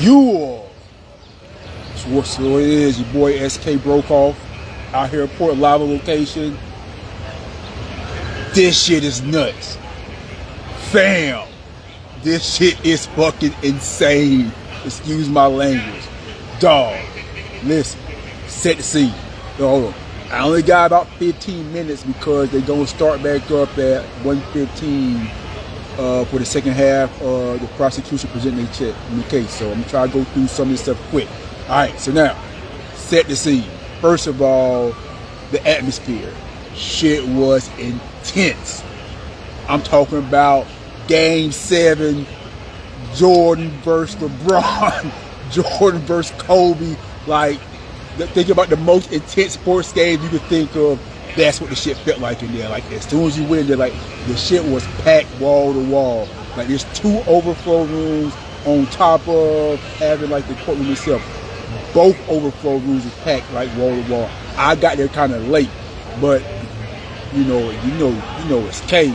You all. So it is, your boy SK broke off out here at Port Lava location. This shit is nuts. Fam, this shit is fucking insane. Excuse my language. Dog, listen, set the scene. Hold on. I only got about 15 minutes because they're gonna start back up at 1:15 for the second half of the prosecution presenting their case. So I'm gonna try to go through some of this stuff quick. Alright, so now, set the scene. First of all, the atmosphere. Shit was intense. I'm talking about Game 7, Jordan versus LeBron, Jordan versus Kobe. Like, think about the most intense sports games you could think of. That's what the shit felt like in there. Like, as soon as you went in there, like, the shit was packed wall to wall. Like, there's 2 overflow rooms on top of having, like, the courtroom itself. Both overflow rooms is packed, like, wall to wall. I got there kind of late, but you know, it's K.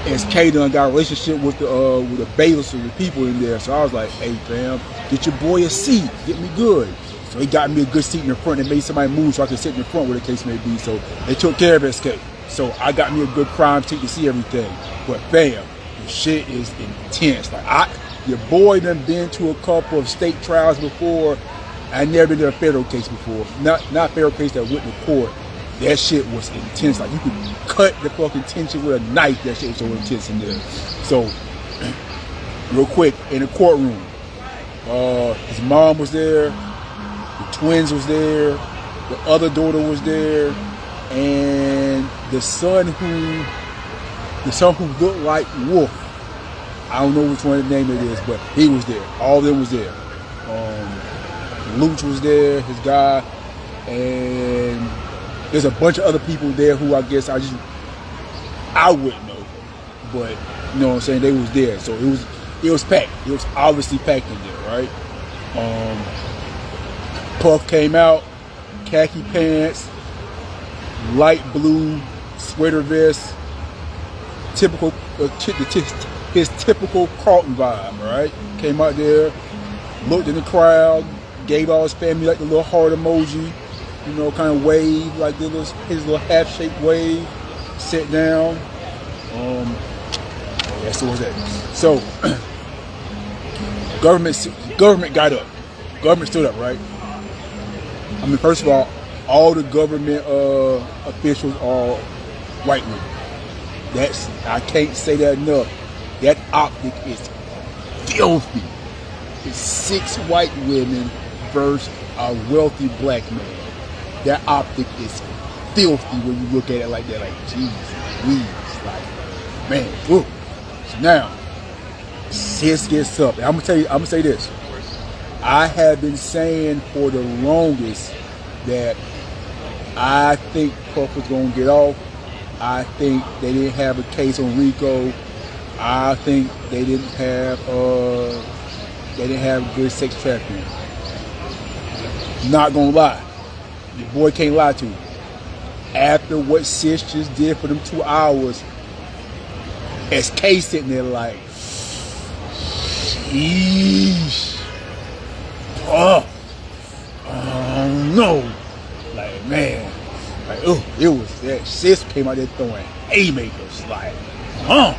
SK done got a relationship with the bailiffs and the people in there. So I was like, hey fam, get your boy a seat, get me good. So he got me a good seat in the front and made somebody move so I could sit in the front, where the case may be. So they took care of SK. So I got me a good prime seat to see everything. But fam, the shit is intense. Like, your boy done been to a couple of state trials before. I never been to a federal case before. Not federal case that went to court. That shit was intense. Like, you could cut the fucking tension with a knife. That shit was so intense in there. So, real quick, in the courtroom, his mom was there, the twins was there, the other daughter was there, and the son who looked like Wolf. I don't know which one the name it is, but he was there. All of them was there. Luch was there, his guy, and there's a bunch of other people there who I guess I wouldn't know, but you know what I'm saying, they was there. So it was packed. It was obviously packed in there, right? Puff came out, khaki pants, light blue sweater vest, typical his typical Carlton vibe, right? Came out there, looked in the crowd, gave all his family like the little heart emoji, you know, kind of wave, like his little half-shaped wave, sat down. Yeah, so was that. So, government got up. Government stood up, right? I mean, first of all the government officials are white women. I can't say that enough. That optic is filthy. It's 6 white women versus a wealthy black man. That optic is filthy when you look at it like that. Like, Jesus, Louise, like, man, whoa. So now, sis gets up. And I'm gonna say this. I have been saying for the longest that I think Puff was gonna get off. I think they didn't have a case on RICO. I think they didn't have good sex trafficking. Not gonna lie. Your boy can't lie to you. After what sis just did for them 2 hours, SK sitting there like, sheesh. Oh no. Like, man. Like, oh, it was that sis came out there throwing haymakers. Like, like,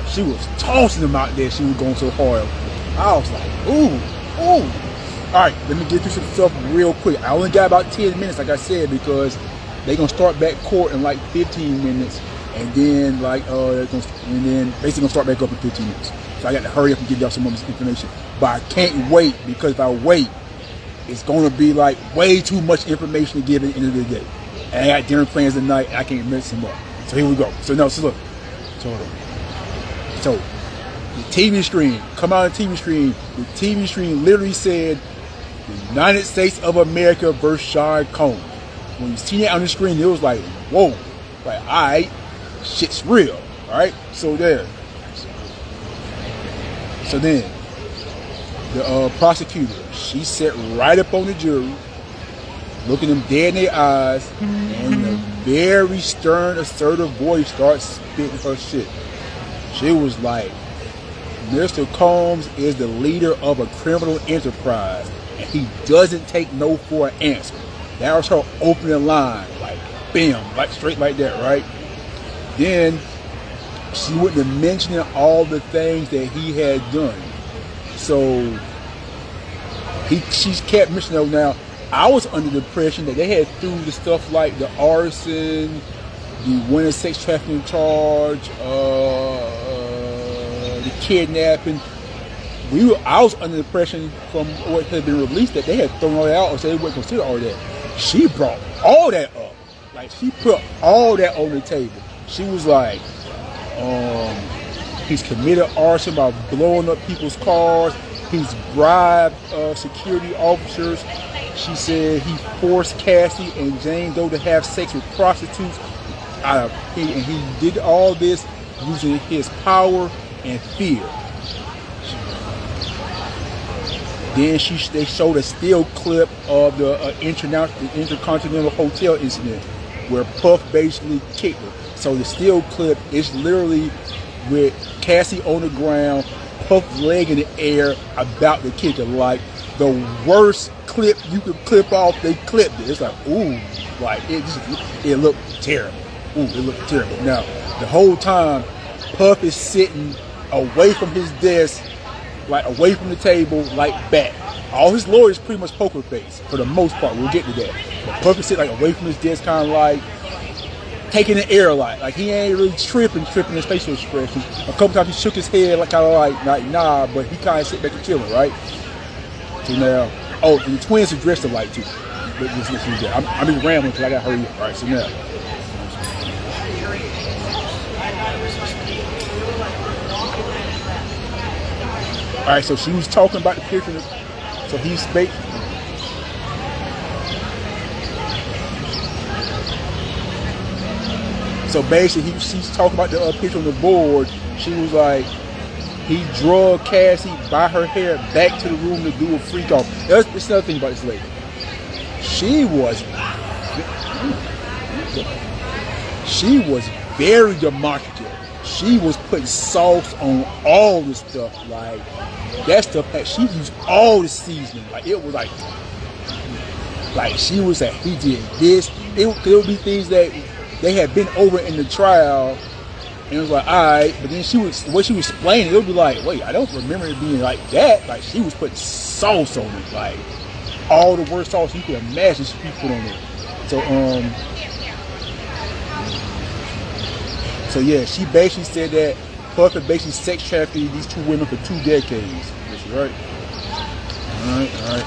she was tossing them out there. She was going so hard. I was like, ooh. Alright, let me get through some stuff real quick. I only got about 10 minutes, like I said, because they're gonna start back court in like 15 minutes, and then basically gonna start back up in 15 minutes. So I got to hurry up and give y'all some of this information. But I can't wait, because if I wait, it's gonna be like way too much information to give at the end of the day. And I got dinner plans tonight, and I can't mess them up. So here we go. So look. So the TV screen, come out on the TV screen. The TV screen literally said, the United States of America versus Sean Combs. When you see that on the screen, it was like, whoa. Like, alright, shit's real. Alright? So there. So then, the prosecutor, she sat right up on the jury, looking them dead in their eyes, and in a very stern, assertive voice starts spitting her shit. She was like, Mr. Combs is the leader of a criminal enterprise, and he doesn't take no for an answer. That was her opening line, like bam, like straight like that, right? Then she wouldn't have mentioned all the things that he had done. So she kept mentioning. Now, I was under the impression that they had threw the stuff like the arson, the winning sex trafficking charge, the kidnapping. I was under the impression from what had been released that they had thrown all that out, or said they wouldn't consider all that. She brought all that up. Like, she put all that on the table. She was like, he's committed arson by blowing up people's cars. He's bribed security officers. She said he forced Cassie and Jane Doe to have sex with prostitutes. And he did all this using his power and fear. Then they showed a still clip of the Intercontinental Hotel incident where Puff basically kicked her. So the still clip is literally with Cassie on the ground, Puff's leg in the air, about to kick her. Like, the worst clip you could clip off, they clipped it. It's like, ooh, like it looked terrible. Ooh, it looked terrible. Now, the whole time, Puff is sitting away from his desk, like away from the table, like back. All his lawyers pretty much poker face for the most part. We'll get to that. But Puff is sitting like away from his desk, kind of like taking the air, like he ain't really tripping his facial expressions. A couple times he shook his head, like kind of like nah, but he kind of sit back and chilling, right? So now, oh, and the twins are dressed alike too. But just listen to that. I'm just rambling because I got to hurry up. All right, so now. All right, so she was talking about the picture. So he spake. So basically, she's talking about the picture on the board. She was like, he drugged Cassie by her hair back to the room to do a freak off. That's another thing about this lady. She was very demonstrative. She was putting sauce on all the stuff. Like, that stuff, she used all the seasoning. Like, it was like she was like, he did this. It would be things that they had been over in the trial, and it was like, all right. But then what she was explaining, it would be like, wait, I don't remember it being like that. Like, she was putting sauce on it, like all the worst sauce you could imagine she put on it. So yeah, she basically said that Puff had basically sex trafficked these two women for 2 decades. Right? All right.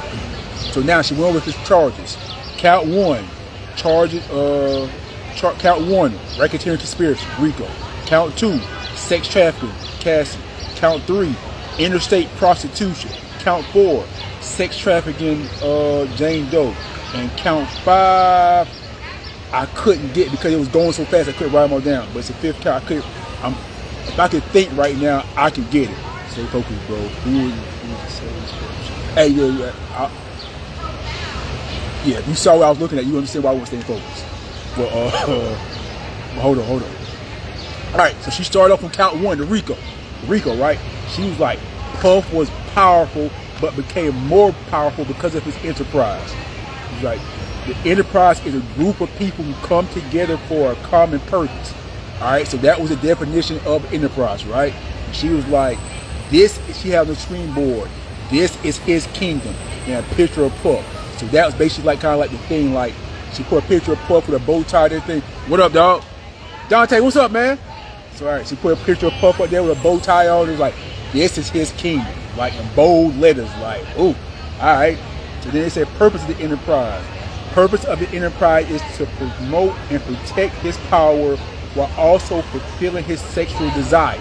So now she went over his charges. Count 1, count 1, racketeering conspiracy, RICO. Count 2, sex trafficking, Cassie. Count 3, interstate prostitution. Count 4, sex trafficking, Jane Doe. And count 5, I couldn't get because it was going so fast I couldn't write them all down. But it's the 5th count. If I could think right now, I could get it. Stay focused, bro. Hey, yeah. If you saw what I was looking at, you understand why I wasn't staying focused. Well, hold on. All right, so she started off on count 1, the RICO, right? She was like, Puff was powerful, but became more powerful because of his enterprise. She's like, the enterprise is a group of people who come together for a common purpose. All right, so that was the definition of enterprise, right? And she was like, she had on the screen board, this is his kingdom, and a picture of Puff. So that was basically like kind of like the thing, like she put a picture of Puff with a bow tie and everything. What up, dog? Dante, what's up, man? So all right, she put a picture of Puff up there with a bow tie on. It was like, this is his kingdom, like in bold letters, like, ooh, all right. So then they said purpose of the enterprise. Purpose of the enterprise is to promote and protect his power while also fulfilling his sexual desires.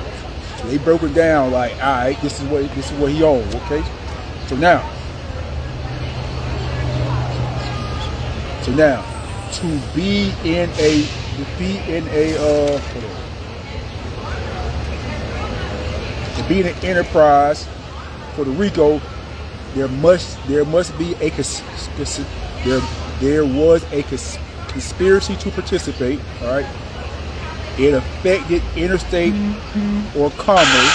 So they broke it down like, all right, this is what he owns, okay? So now, to be in an enterprise for the RICO, there was a conspiracy to participate, all right? It affected interstate or commerce.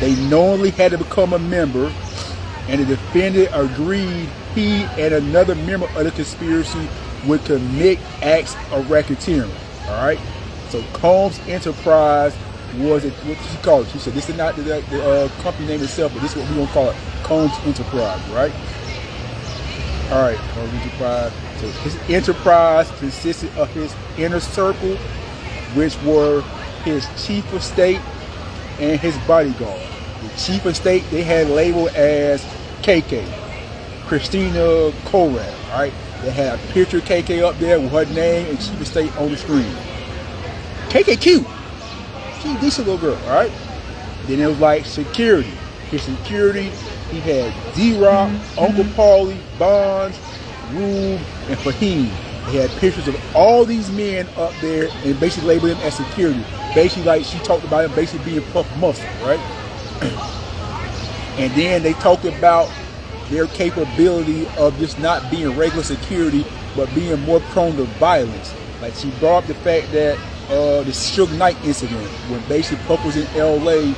They knowingly had to become a member, and the defendant agreed he and another member of the conspiracy would commit acts of racketeering. All right. So Combs Enterprise was what she called it. She said this is not the company name itself, but this is what we're gonna call it, Combs Enterprise. Right. All right. Combs Enterprise. So his enterprise consisted of his inner circle, which were his chief of state and his bodyguard. The chief of state they had labeled as KK, Christina Korat, right? They had a picture of KK up there with her name and chief of state on the screen. KK cute. She's a decent little girl, right? Then it was like security. His security, he had D-Rock, Uncle Paulie, Bonds, Rube, and Fahim. They had pictures of all these men up there and basically labeled them as security. Basically, like she talked about him basically being puff muscle, right? And then they talked about their capability of just not being regular security, but being more prone to violence. Like she brought up the fact that the Suge Knight incident, when basically Puff was in LA,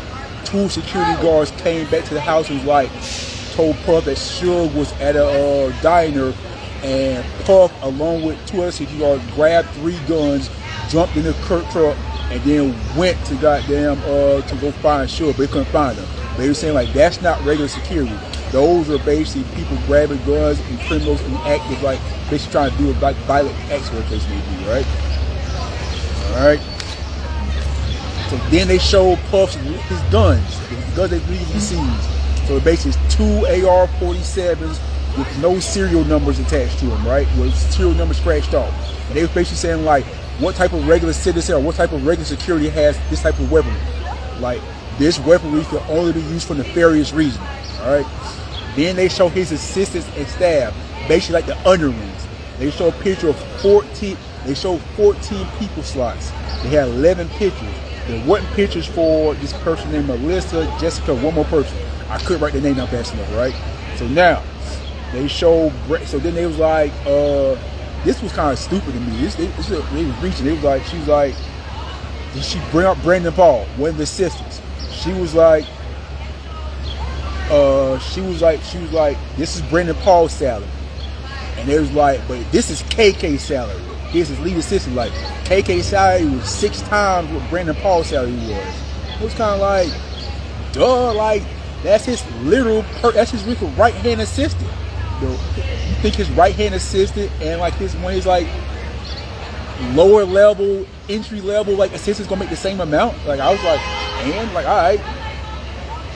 2 security guards came back to the house and was like, told Puff that Suge was at a diner, and Puff, along with 2 other security guards, grabbed 3 guns, jumped in the truck, and then went to goddamn to go find Suge, but they couldn't find him. They were saying like that's not regular security. Those are basically people grabbing guns and criminals and actors like basically trying to do like violent acts, whatever the case may be, right? All right. So then they showed Puff's his guns, the guns they legally seized. So basically it's 2 AR-47s with no serial numbers attached to them, right? With serial numbers scratched off. And they were basically saying like, what type of regular citizen or what type of regular security has this type of weaponry? Like, this weaponry can only be used for nefarious reasons, all right? Then they show his assistants and staff, basically like the underlings. They show a picture of 14, they show 14 people slots. They had 11 pictures. There wasn't pictures for this person named Melissa, Jessica, one more person. I couldn't write their name down fast enough, right? So now, they show, so then they was like, this was kind of stupid to me. They was reaching. It was like, she was like, did she bring up Brandon Paul, one of the sisters? She was like, this is Brandon Paul's salary. And it was like, but this is KK's salary. Here's his lead assistant. Like, KK's salary was 6 times what Brandon Paul's salary was. It was kind of like, duh, like, that's his that's his right-hand assistant. You think his right-hand assistant and like one of his like lower level, entry level like assistants gonna make the same amount? Like I was like, and like, all right.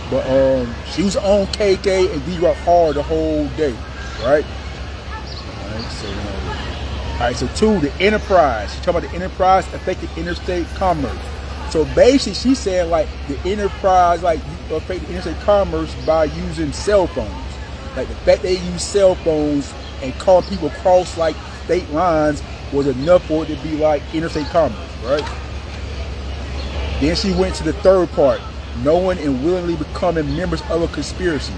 But she was on KK and D-Rock hard the whole day, right? All right, so 2, the enterprise. She's talking about the enterprise affected interstate commerce. So basically, she's saying like the enterprise like affected interstate commerce by using cell phones. Like the fact they use cell phones and call people across like state lines was enough for it to be like interstate commerce, right? Then she went to the third part, knowing and willingly becoming members of a conspiracy.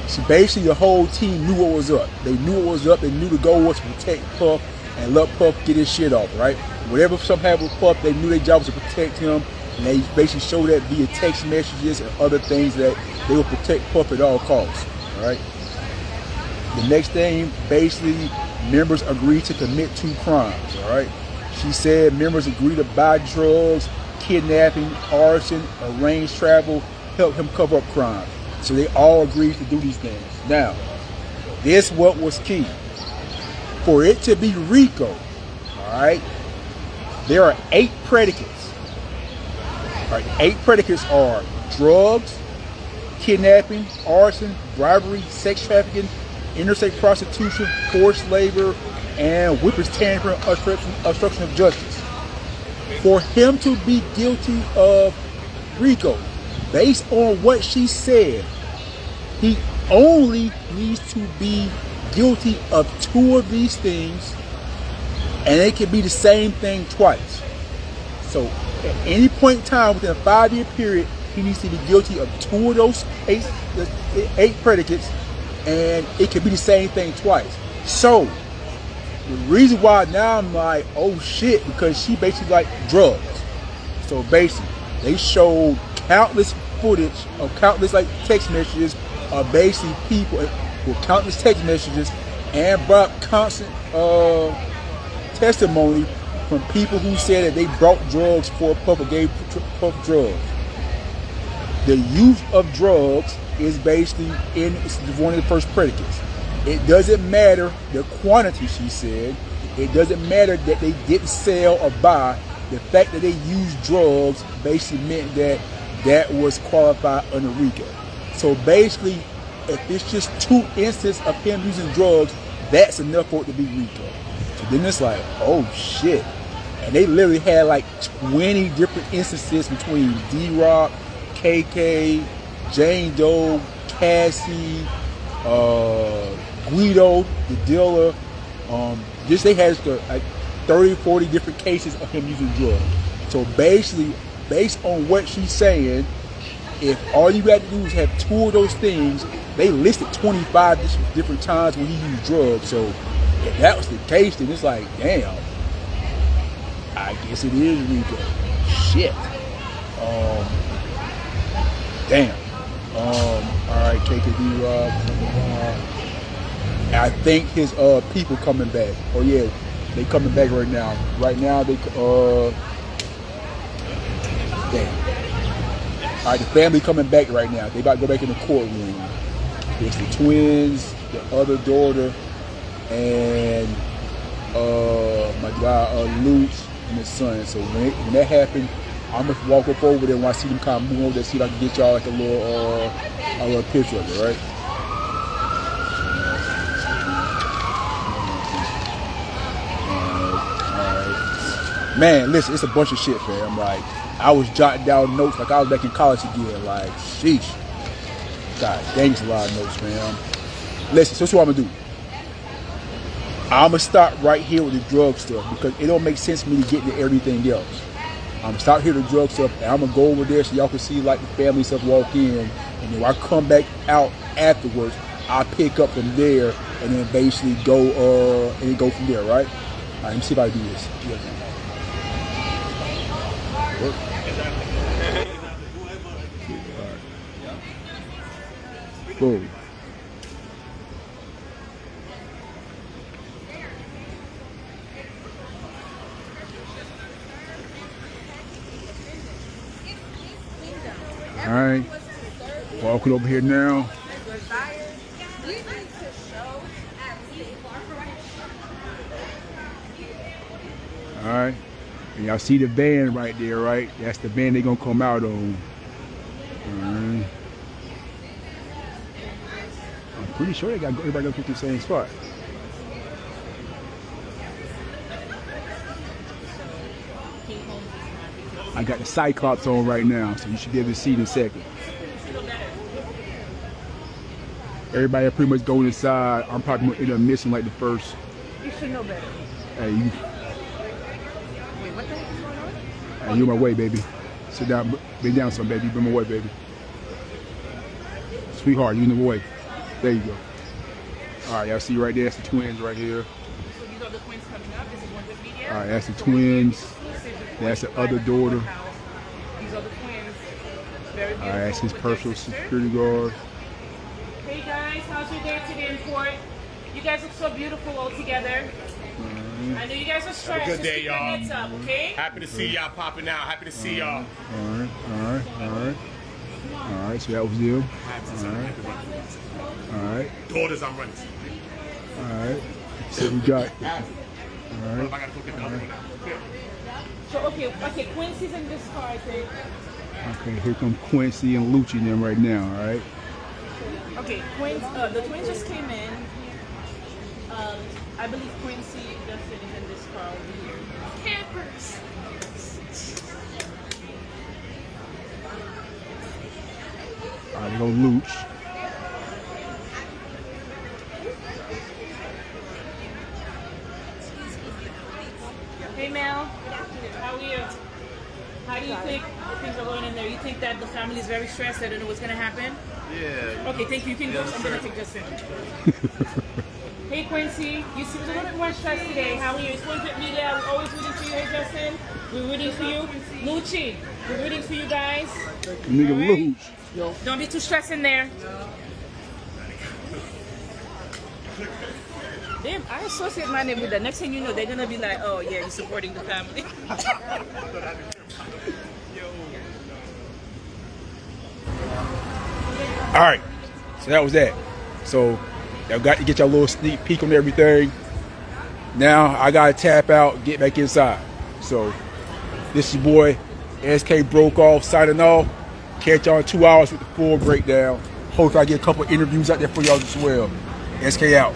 So basically the whole team knew what was up. They knew what was up. They knew the goal was to protect Puff and let Puff get his shit off, right? Whatever something happened with Puff, they knew their job was to protect him. And they basically showed that via text messages and other things that they would protect Puff at all costs, all right? The next thing, basically, members agreed to commit 2 crimes, all right? She said members agreed to buy drugs, kidnapping, arson, arrange travel, help him cover up crime. So they all agreed to do these things. Now, this what was key. For it to be RICO, all right, there are 8 predicates. All right, 8 predicates are drugs, kidnapping, arson, bribery, sex trafficking, interstate prostitution, forced labor, and whippers tampering, obstruction of justice. For him to be guilty of RICO, based on what she said, he only needs to be guilty of 2 of these things, and it can be the same thing twice. So at any point in time within a 5-year period, he needs to be guilty of 2 of those 8 predicates, and it can be the same thing twice. So the reason why now I'm like, oh shit, because she basically like drugs. So basically, they showed countless footage of countless like text messages of basically people with countless text messages and brought constant testimony from people who said that they brought drugs for a puff or gave puff drugs. The use of drugs is basically it's one of the first predicates. It doesn't matter the quantity, she said. It doesn't matter that they didn't sell or buy. The fact that they used drugs basically meant that that was qualified under RICO. So basically, if it's just 2 instances of him using drugs, that's enough for it to be RICO. So then it's like, oh shit. And they literally had like 20 different instances between D-Rock, KK, Jane Doe, Cassie, Guido, the dealer. Just they had like 30, 40 different cases of him using drugs. So basically, based on what she's saying, if all you got to do is have 2 of those things, they listed 25 different times when he used drugs. So if that was the case, then it's like, damn, I guess it is RICO. Shit. Damn. Alright, KKD Rob. I think his people coming back. Oh yeah, they coming back right now. Right now they damn. Alright, the family coming back right now. They about to go back in the courtroom. It's the twins, the other daughter, and my guy Luke and his son. So when that happened, I'm gonna walk up over there when I see them kind of move over there, see if I can get y'all like a little picture of it, right? Alright. Man, listen, it's a bunch of shit, fam. Like, I was jotting down notes like I was back in college again. Like, sheesh. God dang, it's a lot of notes, man. Listen, so that's what I'm gonna do. I'm gonna start right here with the drug stuff because it don't make sense for me to get into everything else. I'm gonna start here with the drug stuff, and I'm gonna go over there so y'all can see like the family stuff walk in, and then when I come back out afterwards, I'll pick up from there and then basically go and then go from there, right? All right, let me see if I can do this. Boom. All right, walking over here now. All right, and y'all see the van right there, right? That's the van they're gonna come out on. All right. I'm pretty sure they got everybody gonna put the same spot. I got the Cyclops on right now, so you should be able to see in a second. Everybody pretty much going inside. I'm probably gonna end up missing like the first. You should know better. Hey, you. Wait, what the heck is going on? Hey, you're my way, baby. Sit down, bend down some, baby. Bend my way, baby. Sweetheart, you in the way. There you go. All right, y'all see right there. That's the twins right here. So these are the twins coming up. This is one of the videos. All right, that's the twins. That's the other daughter. These are the twins. Very beautiful. All right, that's his personal security guard. Hey guys, how's your day today in court? You guys look so beautiful all together. I know you guys are stressed. Have a good day, y'all. Heads up, okay? Happy to see y'all popping out. Happy to see y'all. All right, all right, all right. All right, so that was them. All right. All right. Daughters, I'm running. All right. So we got. All right. I gotta go get the other one now. So okay, Quincy's in this car, I think. Okay, here come Quincy and Lucci and them right now, all right? Okay, the twins just came in. I believe Quincy Justin is in this car over here. Campers! All right, we go Luch. Hey Mel, how are you? How do you think things are going in there? You think that the family is very stressed? They don't know what's going to happen? Yeah. Okay, thank you. You can go. I'm going to take Justin. Hey Quincy, you seem a little bit more stressed today. How are you? It's Quincy Media. We're always rooting for you. Hey Justin, we're rooting for you. Lucci, we're rooting for you guys. Nigga, All right? lose. Don't be too stressed in there. Damn, I associate my name with that. Next thing you know, they're gonna be like, oh yeah, you're supporting the family. All right, so that was that. So y'all got to get your little sneak peek on everything. Now I gotta tap out, get back inside. So this is your boy SK Broke Off signing off. Catch y'all in 2 hours with the full breakdown. Hope I get a couple interviews out there for y'all as well. SK out.